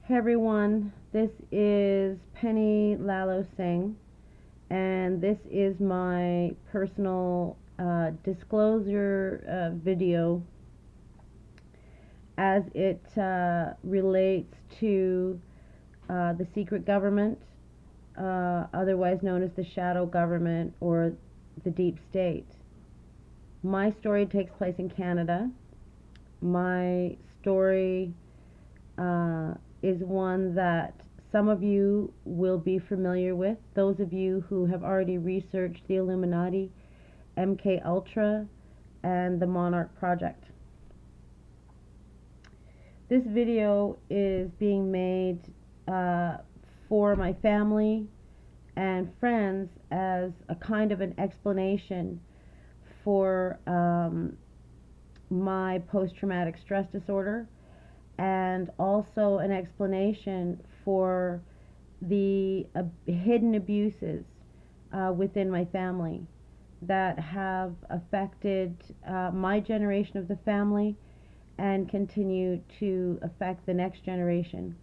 Hey everyone, this is Penny Lalo Singh, and this is my personal disclosure video as it relates to the secret government, otherwise known as the shadow government or the deep state. My story takes place in Canada. My story is one that some of you will be familiar with. Those of you who have already researched the Illuminati, MK Ultra, and the Monarch Project. This video is being made for my family and friends as a kind of an explanation for my post-traumatic stress disorder, and also an explanation for the hidden abuses within my family that have affected my generation of the family and continue to affect the next generation.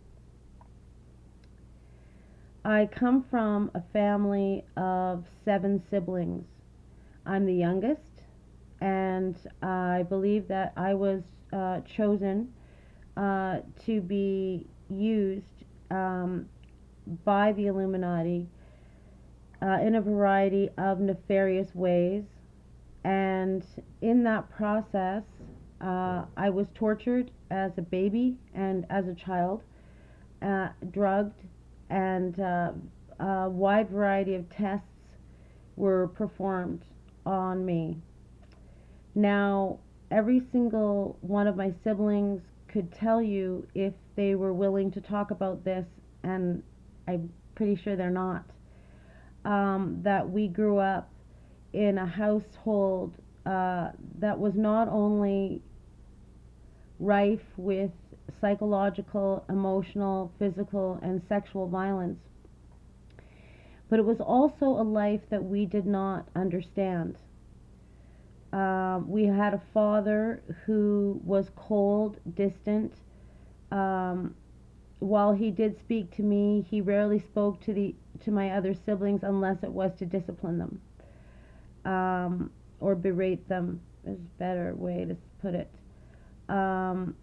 I come from a family of 7 siblings. I'm the youngest, and I believe that I was chosen to be used by the Illuminati in a variety of nefarious ways. And in that process, I was tortured as a baby and as a child, drugged, and a wide variety of tests were performed on me. Now, every single one of my siblings could tell you, if they were willing to talk about this, and I'm pretty sure they're not, that we grew up in a household that was not only rife with psychological, emotional, physical, and sexual violence, but it was also a life that we did not understand. We had a father who was cold, distant. While he did speak to me, he rarely spoke to my other siblings unless it was to discipline them, or berate them, is a better way to put it. Some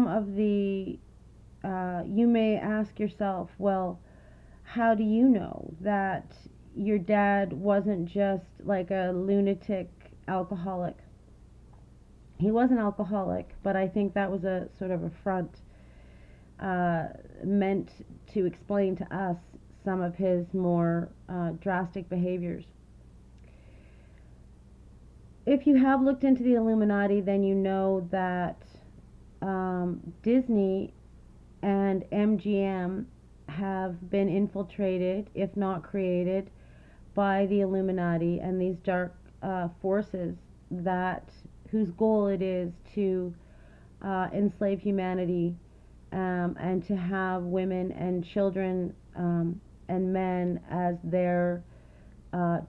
of the you may ask yourself, well, how do you know that your dad wasn't just like a lunatic alcoholic? He was an alcoholic, but I think that was a sort of a front meant to explain to us some of his more drastic behaviors. If you have looked into the Illuminati, then you know that Disney and MGM have been infiltrated, if not created, by the Illuminati and these dark forces whose goal it is to enslave humanity, and to have women and children and men as their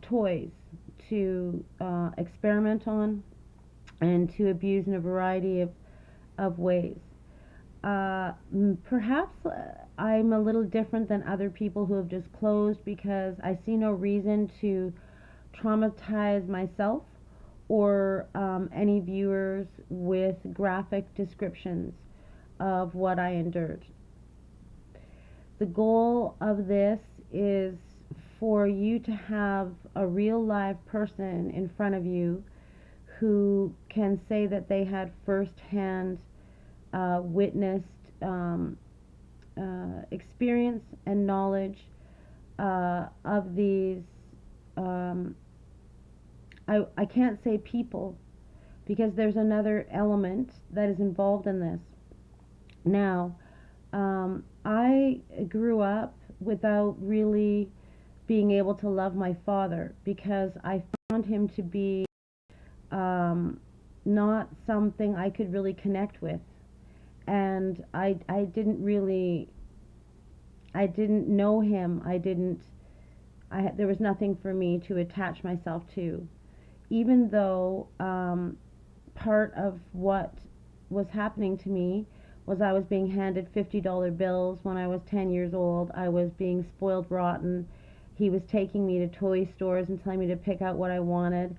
toys to experiment on and to abuse in a variety of ways. Perhaps I'm a little different than other people who have disclosed, because I see no reason to traumatize myself or any viewers with graphic descriptions of what I endured. The goal of this is for you to have a real live person in front of you who can say that they had firsthand witnessed experience and knowledge of these I can't say people, because there's another element that is involved in this. Now, I grew up without really being able to love my father, because I found him to be not something I could really connect with. And I didn't know him. There was nothing for me to attach myself to, even though part of what was happening to me was I was being handed $50 bills when I was 10 years old. I was being spoiled rotten. He was taking me to toy stores and telling me to pick out what I wanted.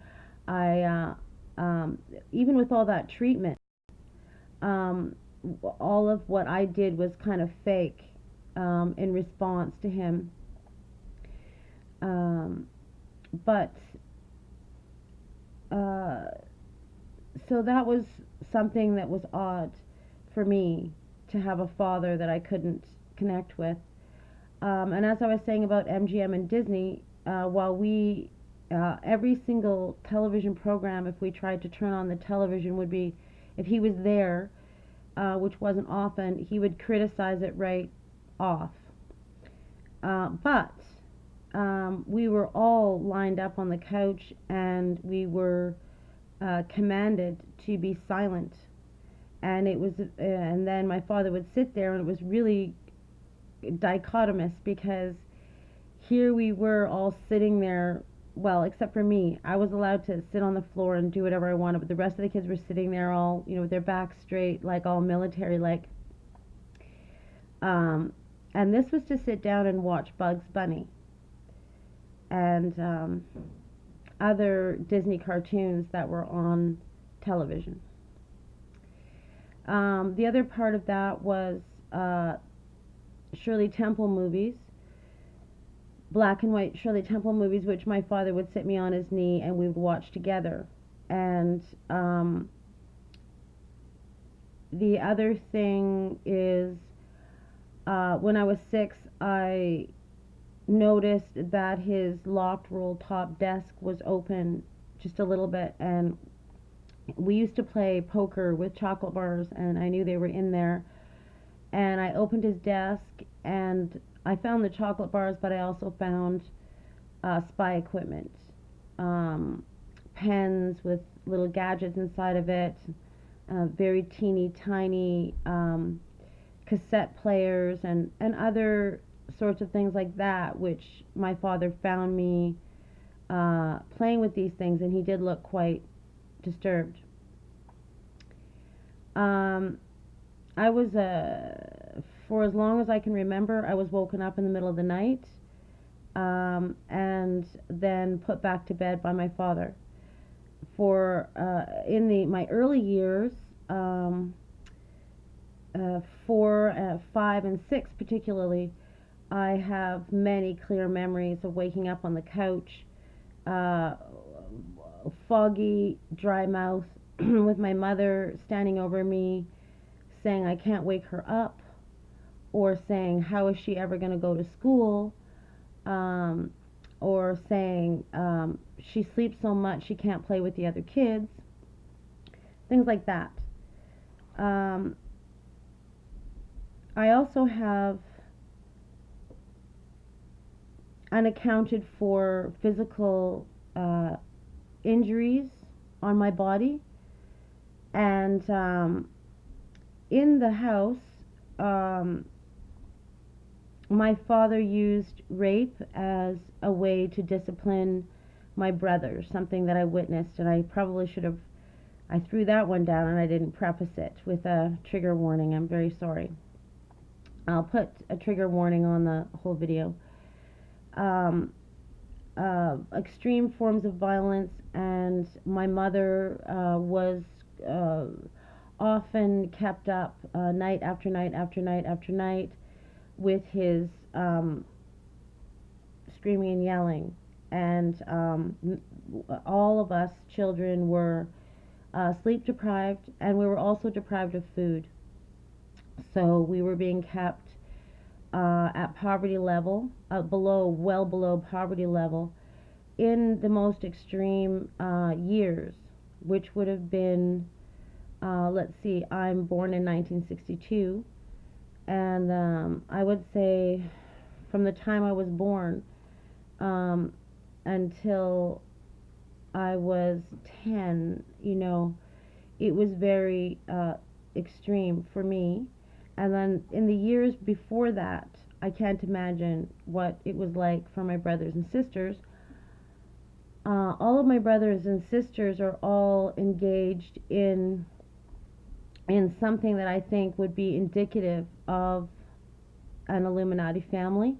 I, even with all that treatment, um, all of what I did was kind of fake in response to him. But uh, so that was something that was odd for me, to have a father that I couldn't connect with. And as I was saying about MGM and Disney, while we, every single television program, if we tried to turn on the television, would be, if he was there, which wasn't often, he would criticize it right off. But we were all lined up on the couch, and we were commanded to be silent. And it was, and then my father would sit there, and it was really dichotomous, because here we were all sitting there, well, except for me. I was allowed to sit on the floor and do whatever I wanted, but the rest of the kids were sitting there all, with their backs straight, like all military like. And this was to sit down and watch Bugs Bunny and other Disney cartoons that were on television. The other part of that was Shirley Temple movies, black and white Shirley Temple movies, which my father would sit me on his knee and we would watch together. And the other thing is, when I was 6, I noticed that his locked roll top desk was open just a little bit, and we used to play poker with chocolate bars, and I knew they were in there. And I opened his desk, and I found the chocolate bars, but I also found spy equipment, pens with little gadgets inside of it, very teeny tiny cassette players, and other sorts of things like that, which my father found me playing with these things, and he did look quite disturbed. I was, for as long as I can remember, I was woken up in the middle of the night, and then put back to bed by my father. For in my early years, 4, 5, and 6 particularly, I have many clear memories of waking up on the couch, foggy, dry mouth, with my mother standing over me, saying I can't wake her up, or saying how is she ever going to go to school, or saying she sleeps so much she can't play with the other kids, things like that. I also have unaccounted for physical injuries on my body, and in the house, my father used rape as a way to discipline my brothers, something that I witnessed, and I probably should have, I threw that one down and I didn't preface it with a trigger warning. I'm very sorry. I'll put a trigger warning on the whole video. Extreme forms of violence, and my mother was often kept up night after night after night after night with his screaming and yelling, and all of us children were sleep deprived, and we were also deprived of food. So we were being kept at poverty level, well below poverty level, in the most extreme years, which would have been, let's see, I'm born in 1962, and I would say from the time I was born until I was 10, it was very extreme for me. And then in the years before that, I can't imagine what it was like for my brothers and sisters. All of my brothers and sisters are all engaged in in something that I think would be indicative of an Illuminati family.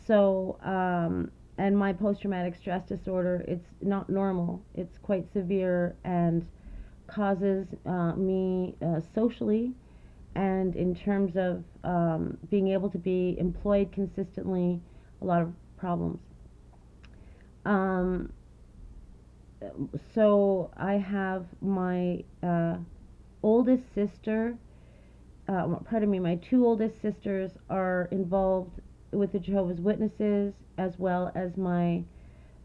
So, and my post-traumatic stress disorder, it's not normal. It's quite severe and causes me socially and in terms of being able to be employed consistently, a lot of problems. Um, so I have my oldest sister, pardon me, my two oldest sisters are involved with the Jehovah's Witnesses, as well as my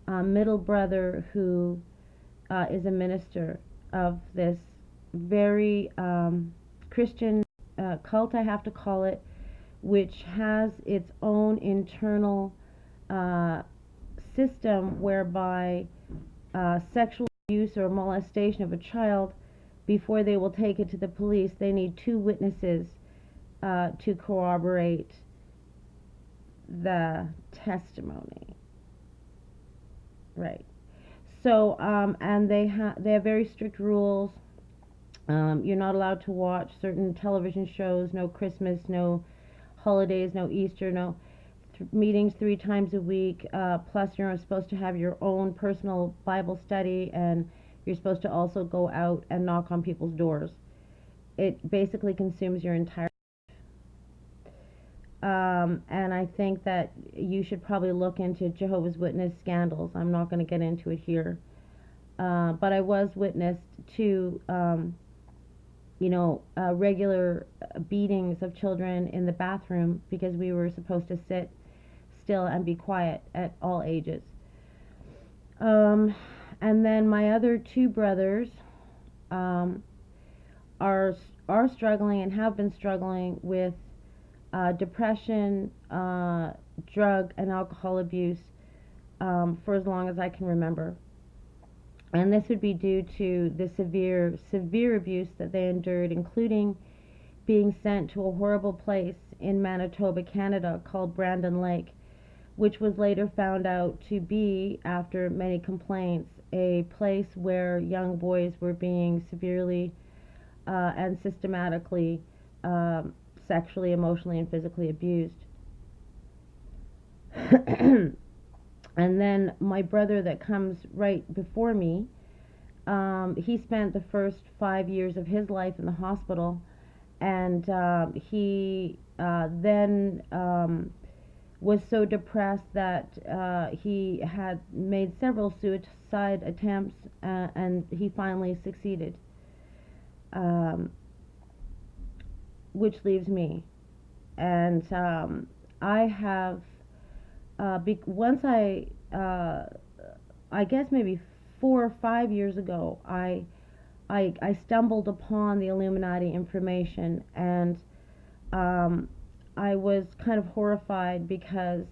middle brother, who is a minister of this very Christian cult, I have to call it, which has its own internal uh, system whereby sexual abuse or molestation of a child, before they will take it to the police, they need two witnesses to corroborate the testimony. Right. So, and they have very strict rules. You're not allowed to watch certain television shows. No Christmas, no holidays, no Easter, no meetings 3 times a week. Plus, you're supposed to have your own personal Bible study, and you're supposed to also go out and knock on people's doors. It basically consumes your entire. And I think that you should probably look into Jehovah's Witness scandals. I'm not going to get into it here. But I was witnessed to, regular beatings of children in the bathroom because we were supposed to sit still and be quiet at all ages. Um, and then my other two brothers um, are are struggling and have been struggling with depression, drug and alcohol abuse for as long as I can remember. And this would be due to the severe abuse that they endured, including being sent to a horrible place in Manitoba, Canada, called Brandon Lake, which was later found out to be, after many complaints, a place where young boys were being severely and systematically sexually, emotionally, and physically abused. And then my brother that comes right before me, he spent the first 5 years of his life in the hospital, and he then was so depressed that he had made several suicide attempts, and he finally succeeded, which leaves me. And I have once I guess maybe 4 or 5 years ago, I stumbled upon the Illuminati information, and I was kind of horrified because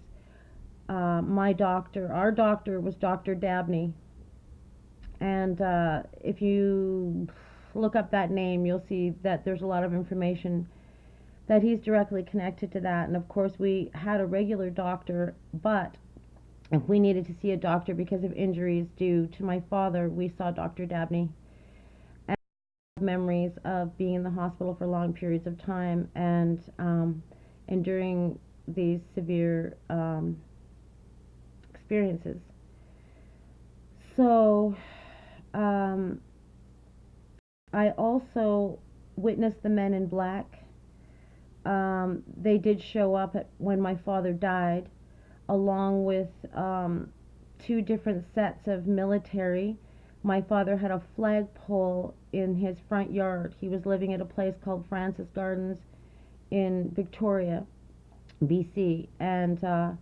our doctor was Dr. Dabney, and if you look up that name, you'll see that there's a lot of information that he's directly connected to that. And of course, we had a regular doctor, but if we needed to see a doctor because of injuries due to my father, we saw Dr. Dabney. And I have memories of being in the hospital for long periods of time and enduring these severe experiences. So, I also witnessed the Men in Black. They did show up when my father died, along with two different sets of military. My father had a flagpole in his front yard. He was living at a place called Francis Gardens in Victoria, BC, and the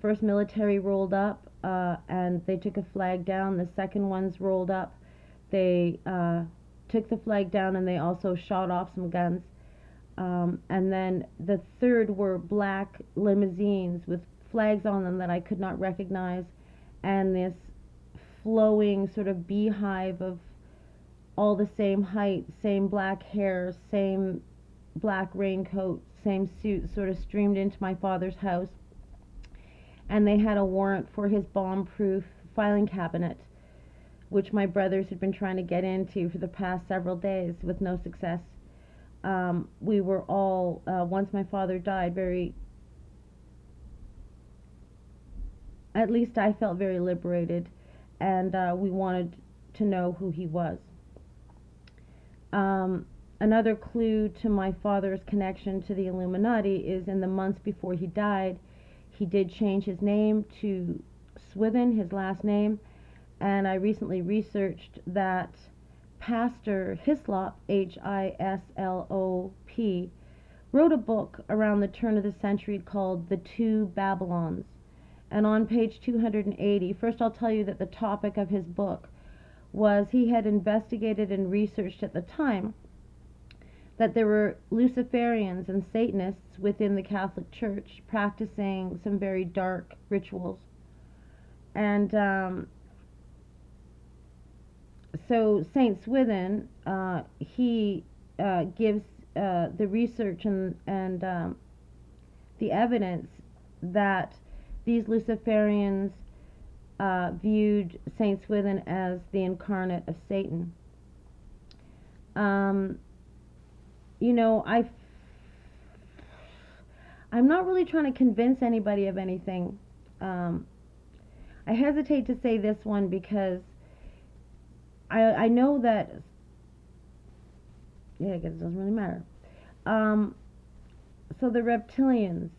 first military rolled up, and they took a flag down. The second ones rolled up. They took the flag down, and they also shot off some guns. And then the third were black limousines with flags on them that I could not recognize, and this flowing sort of beehive of all the same height, same black hair, same black raincoat, same suit, sort of streamed into my father's house. And they had a warrant for his bomb-proof filing cabinet, which my brothers had been trying to get into for the past several days with no success. We were all, once my father died, at least I felt very liberated, and we wanted to know who he was. Another clue to my father's connection to the Illuminati is in the months before he died, he did change his name to Swithun, his last name, and I recently researched that Pastor Hislop, Hislop, wrote a book around the turn of the century called The Two Babylons. And on page 280, first I'll tell you that the topic of his book was he had investigated and researched at the time that there were Luciferians and Satanists within the Catholic Church practicing some very dark rituals. And so Saint Swithun, he gives the research and the evidence that these Luciferians viewed Saint Swithun as the incarnate of Satan. I'm not really trying to convince anybody of anything. I hesitate to say this one because I know that, I guess it doesn't really matter. So the reptilians,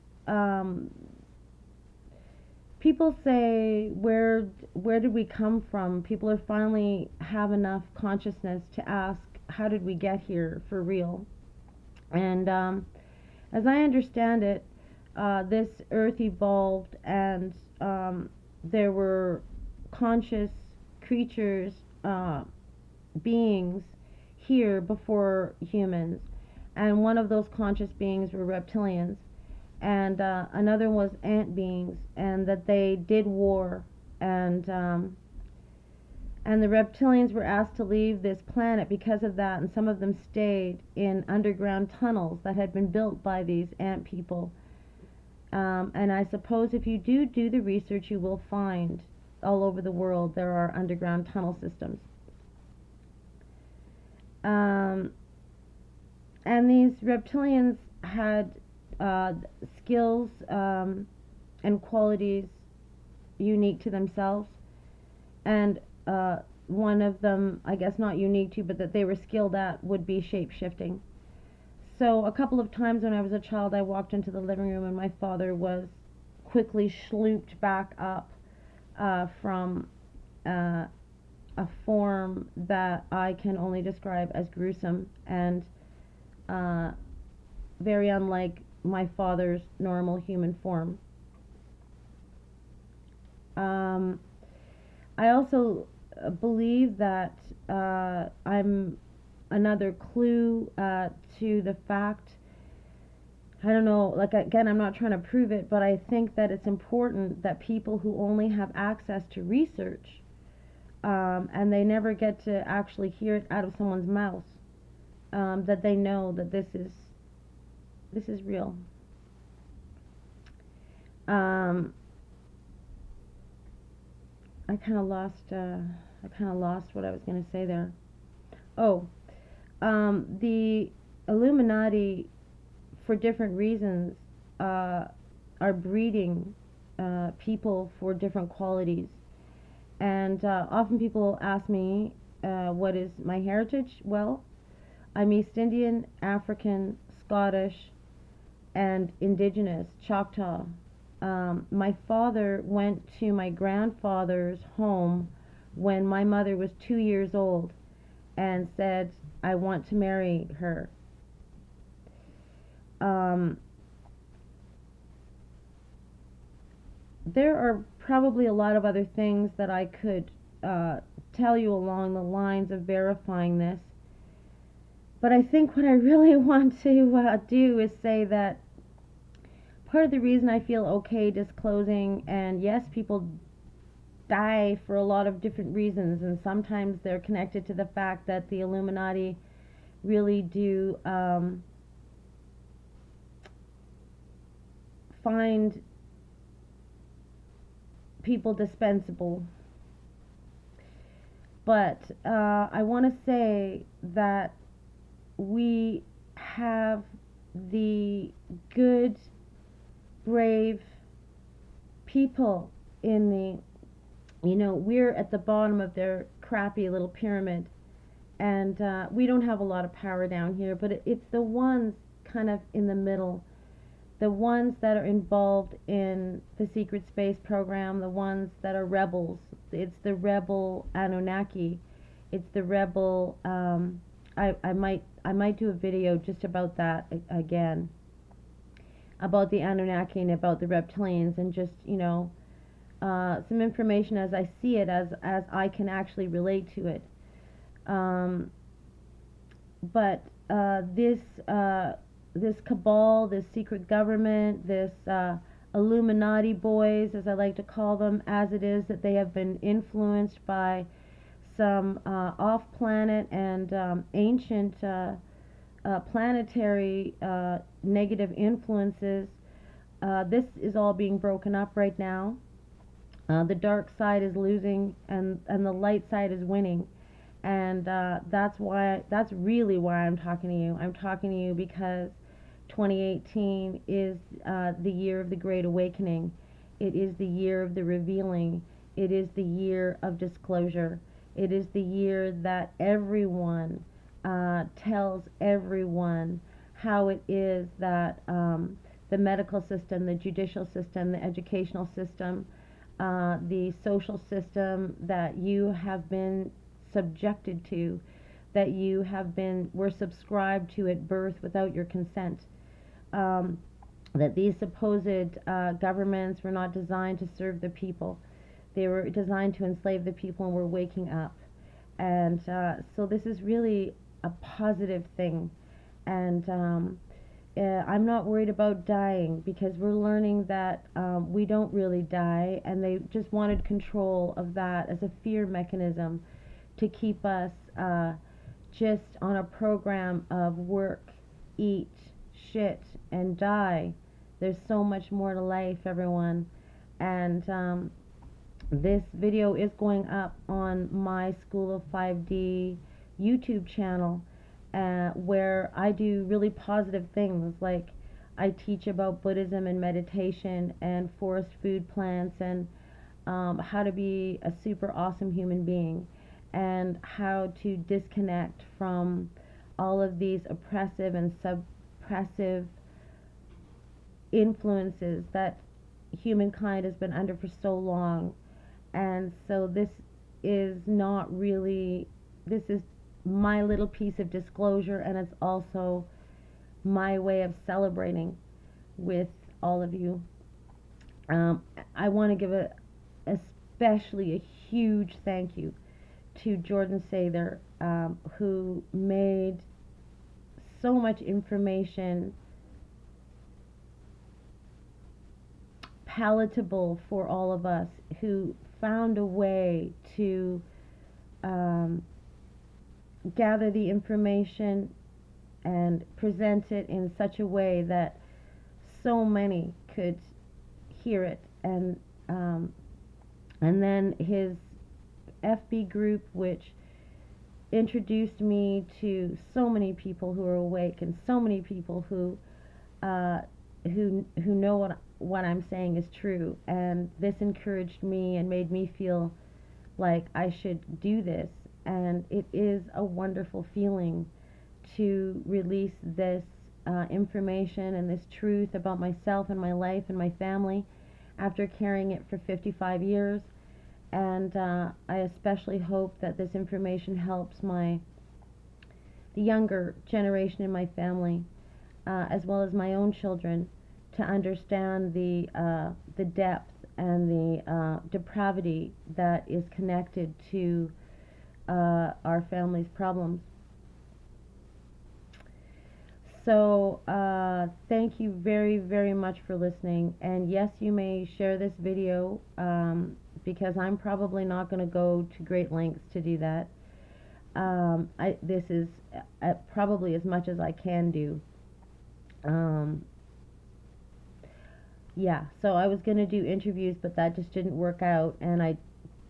people say, where did we come from? People are finally have enough consciousness to ask, how did we get here for real? And as I understand it, this earth evolved, and there were conscious creatures, beings here before humans, and one of those conscious beings were reptilians, and another was ant beings, and that they did war, and the reptilians were asked to leave this planet because of that, and some of them stayed in underground tunnels that had been built by these ant people. And I suppose if you do the research, you will find all over the world there are underground tunnel systems. And these reptilians had skills and qualities unique to themselves, and one of them, I guess not unique to, but that they were skilled at, would be shape-shifting. So a couple of times when I was a child, I walked into the living room and my father was quickly slooped back up from a form that I can only describe as gruesome and very unlike my father's normal human form. I also believe that I'm another clue to the fact, I don't know, like, again, I'm not trying to prove it, but I think that it's important that people who only have access to research and they never get to actually hear it out of someone's mouth, that they know that this is real. I kind of lost what I was going to say there. Oh, the Illuminati, for different reasons, are breeding people for different qualities. And often people ask me, what is my heritage? Well, I'm East Indian, African, Scottish, and Indigenous, Choctaw. My father went to my grandfather's home when my mother was 2 years old and said, I want to marry her. There are probably a lot of other things that I could tell you along the lines of verifying this, but I think what I really want to do is say that part of the reason I feel okay disclosing, and yes, people die for a lot of different reasons, and sometimes they're connected to the fact that the Illuminati really do find people dispensable. But I want to say that we have the good, brave people in the, we're at the bottom of their crappy little pyramid, and we don't have a lot of power down here, but it's the ones kind of in the middle, the ones that are involved in the secret space program, the ones that are rebels. It's the rebel Anunnaki. It's the rebel. I might do a video just about that again, about the Anunnaki and about the reptilians, and just some information as I see it, as I can actually relate to it. But this cabal, this secret government, this Illuminati boys, as I like to call them, as it is that they have been influenced by some off-planet and ancient planetary negative influences. This is all being broken up right now. The dark side is losing, and the light side is winning. And that's really why I'm talking to you. I'm talking to you because 2018 is the year of the Great Awakening. It is the year of the revealing. It is the year of disclosure. It is the year that everyone tells everyone how it is that the medical system, the judicial system, the educational system, the social system that you have been subjected to, that were subscribed to at birth without your consent, that these supposed governments were not designed to serve the people. They were designed to enslave the people, and we're waking up. And so this is really a positive thing. And I'm not worried about dying, because we're learning that we don't really die, and they just wanted control of that as a fear mechanism to keep us just on a program of work, eat, shit, and die. There's so much more to life, everyone. And this video is going up on my School of 5D YouTube channel, where I do really positive things, like I teach about Buddhism and meditation and forest food plants, and how to be a super awesome human being, and how to disconnect from all of these oppressive and suppressive influences that humankind has been under for so long. And so this is my little piece of disclosure, and it's also my way of celebrating with all of you. I want to give especially a huge thank you to Jordan Sather, who made so much information palatable for all of us, who found a way to gather the information and present it in such a way that so many could hear it. And then his FB group, which introduced me to so many people who are awake, and so many people who know what I'm saying is true. And this encouraged me and made me feel like I should do this. And it is a wonderful feeling to release this information and this truth about myself and my life and my family after carrying it for 55 years. And I especially hope that this information helps the younger generation in my family, as well as my own children, to understand the depth and the depravity that is connected to our family's problems. So thank you very, very much for listening. And yes, you may share this video, because I'm probably not going to go to great lengths to do that. This is probably as much as I can do. Yeah, so I was going to do interviews, but that just didn't work out, and I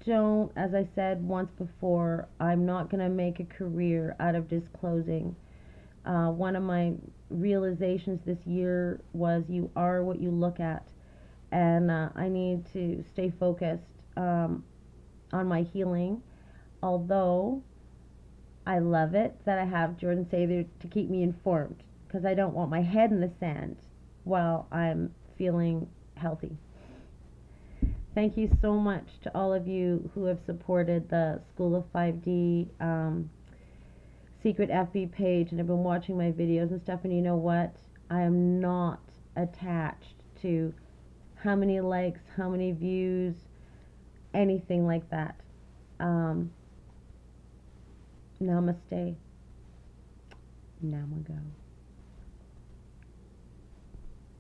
don't, as I said once before, I'm not going to make a career out of disclosing. One of my realizations this year was you are what you look at. And I need to stay focused on my healing. Although I love it that I have Jordan Sather to keep me informed, because I don't want my head in the sand while I'm feeling healthy. Thank you so much to all of you who have supported the School of 5D secret FB page and have been watching my videos and stuff. And you know what? I am not attached to how many likes, how many views, anything like that. Namaste. Namago.